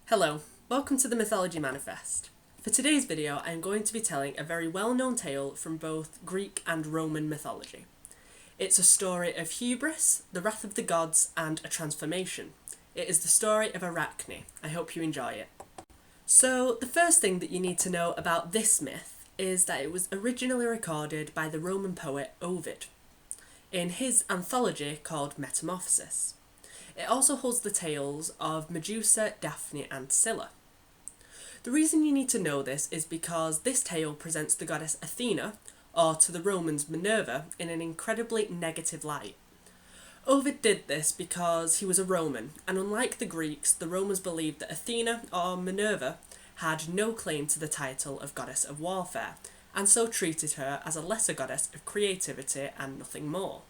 Hello, welcome to the Mythology Manifest. For today's video, I am going to be telling a very well-known tale from both Greek and Roman mythology. It's a story of hubris, the wrath of the gods, and a transformation. It is the story of Arachne. I hope you enjoy it. So, the first thing that you need to know about this myth is that it was originally recorded by the Roman poet Ovid in his anthology called Metamorphoses. It also holds the tales of Medusa, Daphne and Scylla. The reason you need to know this is because this tale presents the goddess Athena, or to the Romans Minerva, in an incredibly negative light. Ovid did this because he was a Roman, and unlike the Greeks, the Romans believed that Athena, or Minerva, had no claim to the title of goddess of warfare, and so treated her as a lesser goddess of creativity and nothing more.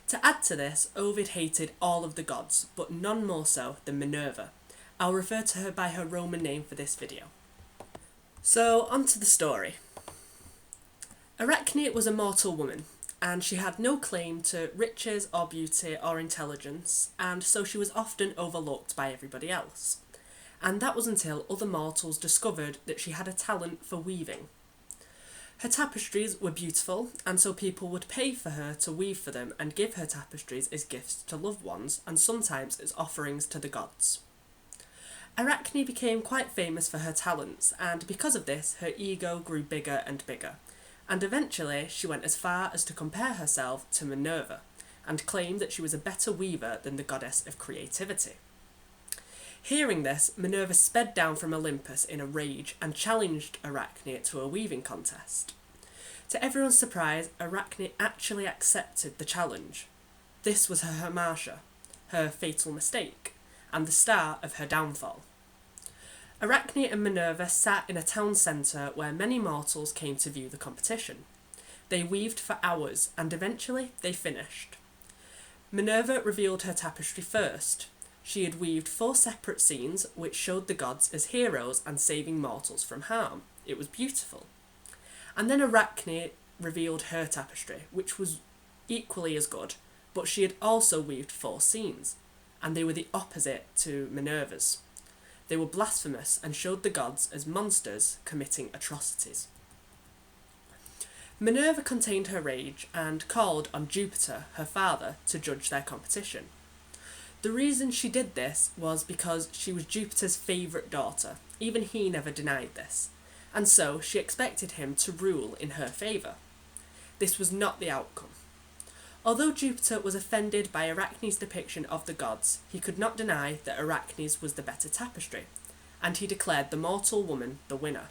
To add to this, Ovid hated all of the gods, but none more so than Minerva. I'll refer to her by her Roman name for this video. So, on to the story. Arachne was a mortal woman, and she had no claim to riches or beauty or intelligence, and so she was often overlooked by everybody else. And that was until other mortals discovered that she had a talent for weaving. Her tapestries were beautiful, and so people would pay for her to weave for them and give her tapestries as gifts to loved ones, and sometimes as offerings to the gods. Arachne became quite famous for her talents, and because of this, her ego grew bigger and bigger, and eventually she went as far as to compare herself to Minerva, and claim that she was a better weaver than the goddess of creativity. Hearing this, Minerva sped down from Olympus in a rage and challenged Arachne to a weaving contest. To everyone's surprise, Arachne actually accepted the challenge. This was her hamartia, her fatal mistake, and the start of her downfall. Arachne and Minerva sat in a town centre where many mortals came to view the competition. They weaved for hours, and eventually they finished. Minerva revealed her tapestry first. She had weaved 4 separate scenes which showed the gods as heroes and saving mortals from harm. It was beautiful. And then Arachne revealed her tapestry, which was equally as good, but she had also weaved 4 scenes, and they were the opposite to Minerva's. They were blasphemous and showed the gods as monsters committing atrocities. Minerva contained her rage and called on Jupiter, her father, to judge their competition. The reason she did this was because she was Jupiter's favourite daughter. Even he never denied this, and so she expected him to rule in her favour. This was not the outcome. Although Jupiter was offended by Arachne's depiction of the gods, he could not deny that Arachne's was the better tapestry, and he declared the mortal woman the winner.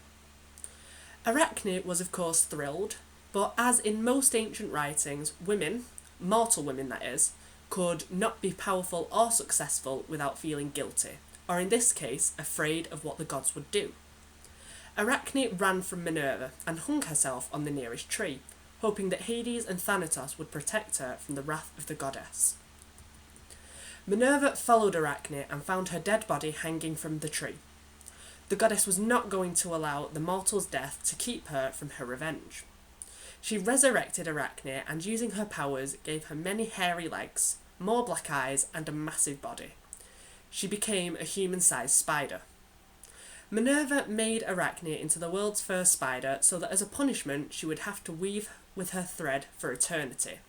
Arachne was of course thrilled, but as in most ancient writings, women, mortal women that is, could not be powerful or successful without feeling guilty, or in this case, afraid of what the gods would do. Arachne ran from Minerva and hung herself on the nearest tree, hoping that Hades and Thanatos would protect her from the wrath of the goddess. Minerva followed Arachne and found her dead body hanging from the tree. The goddess was not going to allow the mortal's death to keep her from her revenge. She resurrected Arachne and, using her powers, gave her many hairy legs, more black eyes, and a massive body. She became a human-sized spider. Minerva made Arachne into the world's first spider so that as a punishment she would have to weave with her thread for eternity.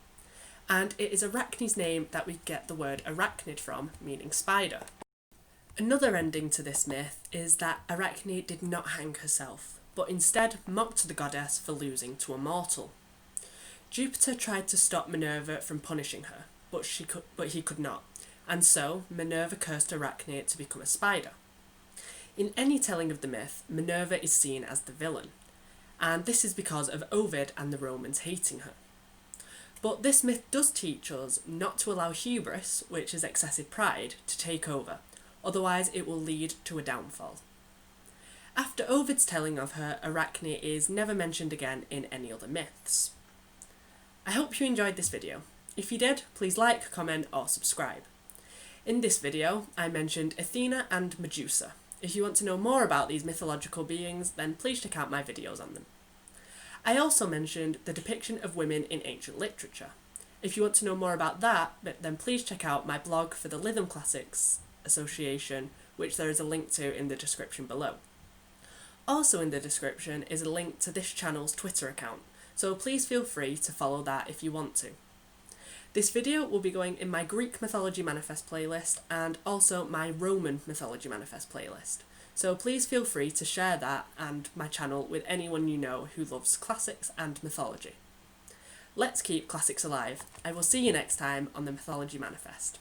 And it is Arachne's name that we get the word arachnid from, meaning spider. Another ending to this myth is that Arachne did not hang herself, but instead mocked the goddess for losing to a mortal. Jupiter tried to stop Minerva from punishing her, but he could not, and so Minerva cursed Arachne to become a spider. In any telling of the myth, Minerva is seen as the villain, and this is because of Ovid and the Romans hating her. But this myth does teach us not to allow hubris, which is excessive pride, to take over, otherwise it will lead to a downfall. After Ovid's telling of her, Arachne is never mentioned again in any other myths. I hope you enjoyed this video. If you did, please like, comment or subscribe. In this video, I mentioned Athena and Medusa. If you want to know more about these mythological beings, then please check out my videos on them. I also mentioned the depiction of women in ancient literature. If you want to know more about that, then please check out my blog for the Lytham Classics Association, which there is a link to in the description below. Also in the description is a link to this channel's Twitter account, so please feel free to follow that if you want to. This video will be going in my Greek Mythology Manifest playlist and also my Roman Mythology Manifest playlist, so please feel free to share that and my channel with anyone you know who loves classics and mythology. Let's keep classics alive. I will see you next time on the Mythology Manifest.